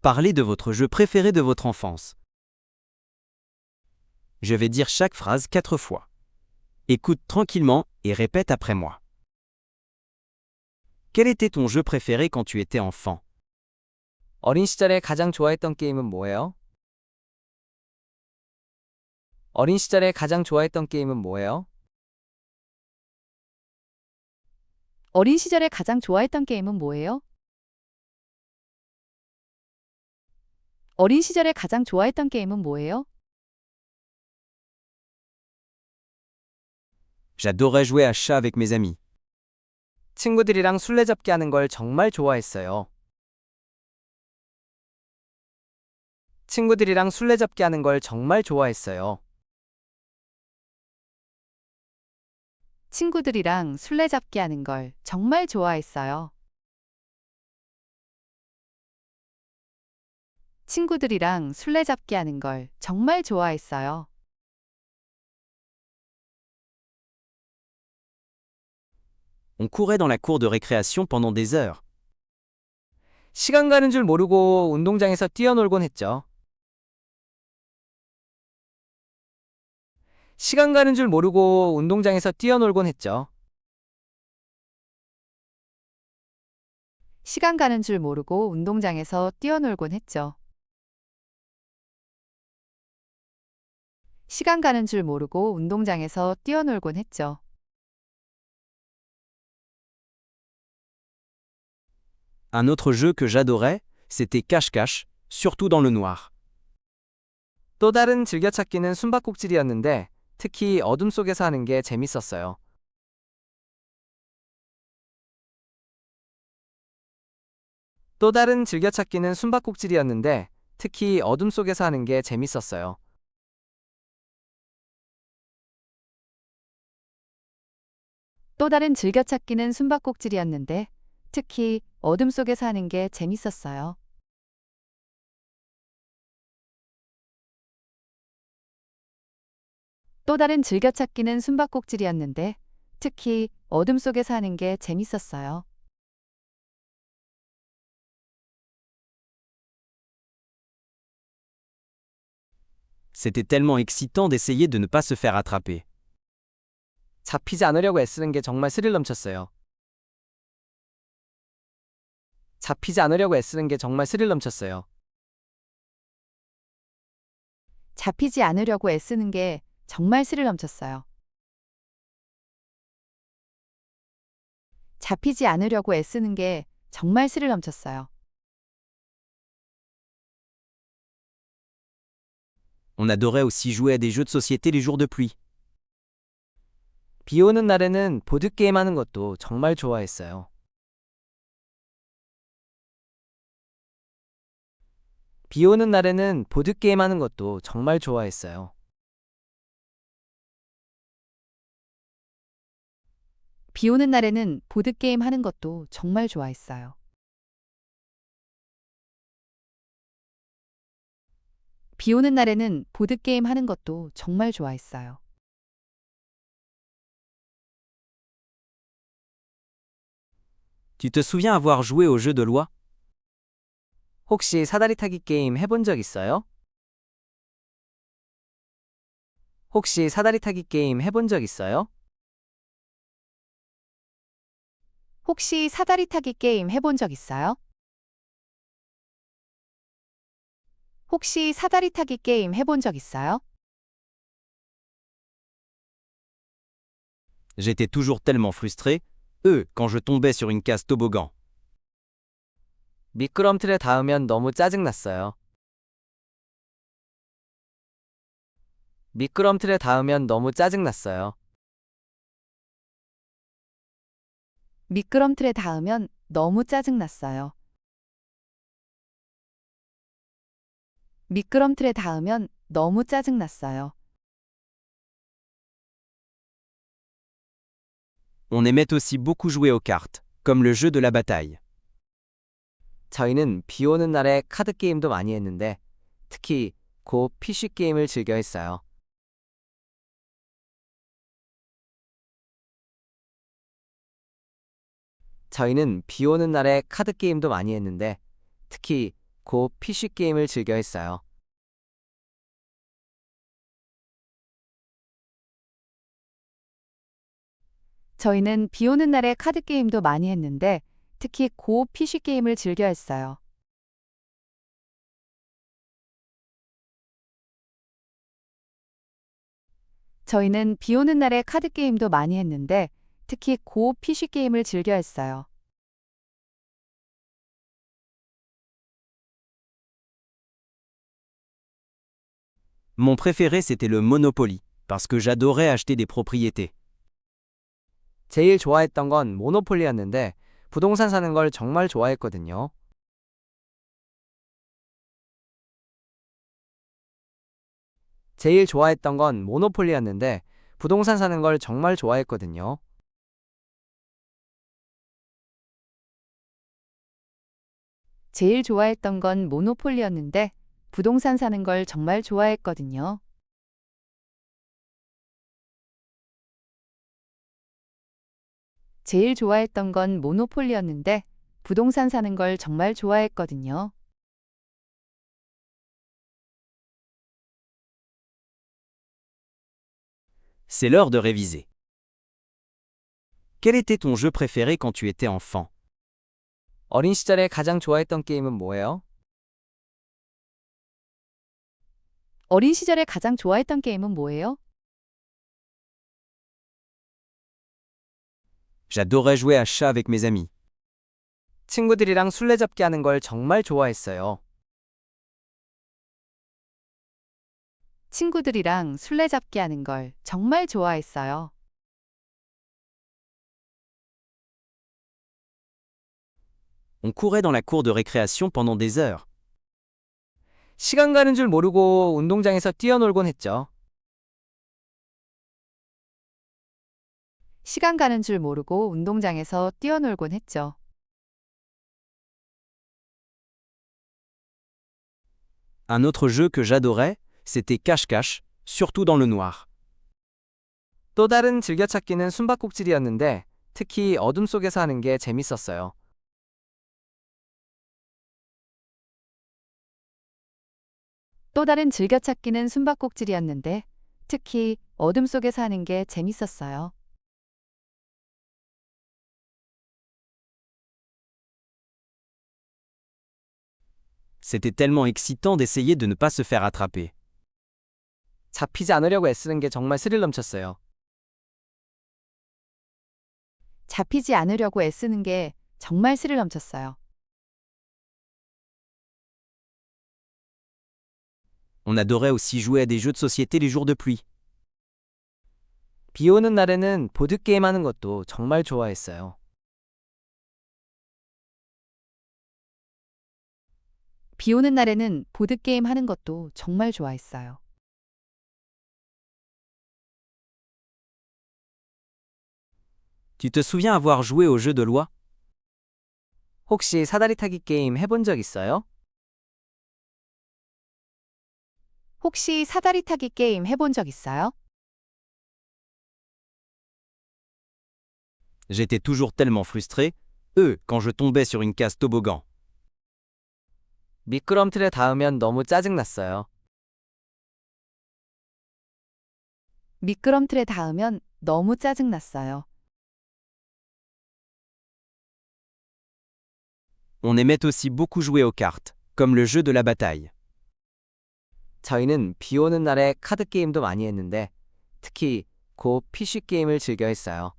Parlez de votre jeu préféré de votre enfance. Je vais dire chaque phrase 4 fois. Écoute tranquillement et répète après moi. Quel était ton jeu préféré quand tu étais enfant? 어린 시절에 가장 좋아했던 게임은 뭐예요? 어린 시절에 가장 좋아했던 게임은 뭐예요? 어린 시절에 가장 좋아했던 게임은 뭐예요? 어린 시절에 가장 좋아했던 게임은 뭐예요? J'adorais jouer à chat avec mes amis. 친구들이랑 술래잡기 하는 걸 정말 좋아했어요. 친구들이랑 술래잡기 하는 걸 정말 좋아했어요. 친구들이랑 술래잡기 하는 걸 정말 좋아했어요. 친구들이랑 술래잡기 하는 걸 정말 좋아했어요. On courait dans la cour de récréation pendant des heures. 시간 가는 줄 모르고 운동장에서 뛰어놀곤 했죠. 시간 가는 줄 모르고 운동장에서 뛰어놀곤 했죠. 시간 가는 줄 모르고 운동장에서 뛰어놀곤 했죠. 시간 가는 줄 모르고 운동장에서 뛰어놀곤 했죠. Un autre jeu que j'adorais, c'était cache-cache, surtout dans le noir. 또 다른 즐겨찾기는 숨바꼭질이었는데 특히 어둠 속에서 하는 게 재밌었어요. 또 다른 즐겨찾기는 숨바꼭질이었는데 특히 어둠 속에서 하는 게 재밌었어요. 또 다른 즐겨찾기는 숨바꼭질이었는데 특히 어둠 속에서 하는 게 재밌었어요. 또 다른 즐겨찾기는 숨바꼭질이었는데 특히 어둠 속에서 하는 게 재밌었어요. C'était tellement excitant d'essayer de ne pas se faire attraper. 잡히지 않으려고 애쓰는 게 정말 스릴 넘쳤어요. 잡히지 않으려고 애쓰는 게 정말 스릴 넘쳤어요. 잡히지 않으려고 애쓰는 게 정말 스릴 넘쳤어요. 잡히지 않으려고 애쓰는 게 정말 스릴 넘쳤어요. On adorait aussi jouer à des jeux de société les jours de pluie. 비 오는 날에는 보드게임 하는 것도 정말 좋아했어요. 비 오는 날에는 보드게임 하는 것도 정말 좋아했어요. 비 오는 날에는 보드게임 하는 것도 정말 좋아했어요. 비 오는 날에는 보드게임 하는 것도 정말 좋아했어요. Tu te souviens avoir joué au jeu de loi? 혹시 사다리 타기 게임 해본 적 있어요? 혹시 사다리 타기 게임 해본 적 있어요? 혹시 사다리 타기 게임 해본 적 있어요? 혹시 사다리 타기 게임 해본 적 있어요? J'étais toujours tellement frustré, quand je tombais sur une case toboggan. 미끄럼틀에 닿으면 너무 짜증났어요. 미끄럼틀에 닿으면 너무 짜증났어요. 미끄럼틀에 닿으면 너무 짜증났어요. 미끄럼틀에 닿으면 너무 짜증났어요. On aimait aussi beaucoup jouer aux cartes, comme le jeu de la bataille. 저희는 비 오는 날에 카드 게임도 많이 했는데 특히 고 PC 게임을 즐겨 했어요. 저희는 비 오는 날에 카드 게임도 많이 했는데 특히 고 PC 게임을 즐겨 했어요. 저희는 비 오는 날에 카드 게임도 많이 했는데 특히 고 PC 게임을 즐겨 했어요. 저희는 비 오는 날에 카드 게임도 많이 했는데 특히 고 PC 게임을 즐겨 했어요. Mon préféré c'était le Monopoly, parce que j'adorais acheter des propriétés. 제일 좋아했던 건 모노폴리였는데 부동산 사는 걸 정말 좋아했거든요. 제일 좋아했던 건 모노폴리였는데 부동산 사는 걸 정말 좋아했거든요. 제일 좋아했던 건 모노폴리였는데 부동산 사는 걸 정말 좋아했거든요. 제일 좋아했던 건 모노폴리였는데 부동산 사는 걸 정말 좋아했거든요. C'est l'heure de réviser. Quel était ton jeu préféré quand tu étais enfant? 어린 시절에 가장 좋아했던 게임은 뭐예요? 어린 시절에 가장 좋아했던 게임은 뭐예요? J'adorais jouer à chat avec mes amis. 친구들이랑 술래잡기 하는 걸 정말 좋아했어요. 친구들이랑 술래잡기 하는 걸 정말 좋아했어요. On courait dans la cour de récréation pendant des heures. 시간 가는 줄 모르고 운동장에서 뛰어놀곤 했죠. 시간 가는 줄 모르고 운동장에서 뛰어놀곤 했죠. Un autre jeu que j'adorais, c'était cache-cache, surtout dans le noir. 또 다른 즐겨찾기는 숨바꼭질이었는데 특히 어둠 속에서 하는 게 재밌었어요. 또 다른 즐겨찾기는 숨바꼭질이었는데 특히 어둠 속에서 하는 게 재밌었어요. C'était tellement excitant d'essayer de ne pas se faire attraper. 잡히지 않으려고 애쓰는 게 정말 스릴 넘쳤어요. 잡히지 않으려고 애쓰는 게 정말 스릴 넘쳤어요. On adorait aussi jouer à des jeux de société les jours de pluie. 비 오는 날에는 보드게임 하는 것도 정말 좋아했어요. 비 오는 날에는 보드게임 하는 것도 정말 좋아했어요. Tu te souviens avoir joué au jeu de loi? 혹시 사다리 타기 게임 해본 적 있어요? 혹시 사다리 타기 게임 해본 적 있어요? J'étais toujours tellement frustré, quand je tombais sur une case toboggan. 미끄럼틀에 닿으면 너무 짜증났어요. 미끄럼틀에 닿으면 너무 짜증났어요. On aimait aussi beaucoup jouer aux cartes, comme le jeu de la bataille. 저희는 비 오는 날에 카드 게임도 많이 했는데 특히 고 PC 게임을 즐겨 했어요.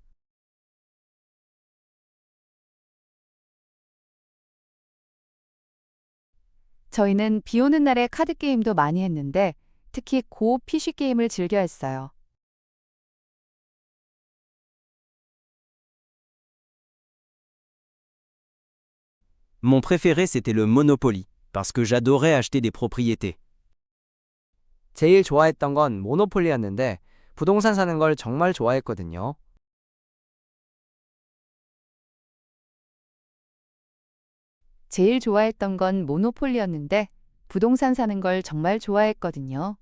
저희는 비 오는 날에 카드 게임도 많이 했는데 특히 고 PC 게임을 즐겨 했어요. Mon préféré c'était le Monopoly, parce que j'adorais acheter des propriétés. 제일 좋아했던 건 모노폴리였는데 부동산 사는 걸 정말 좋아했거든요. 제일 좋아했던 건 모노폴리였는데 부동산 사는 걸 정말 좋아했거든요.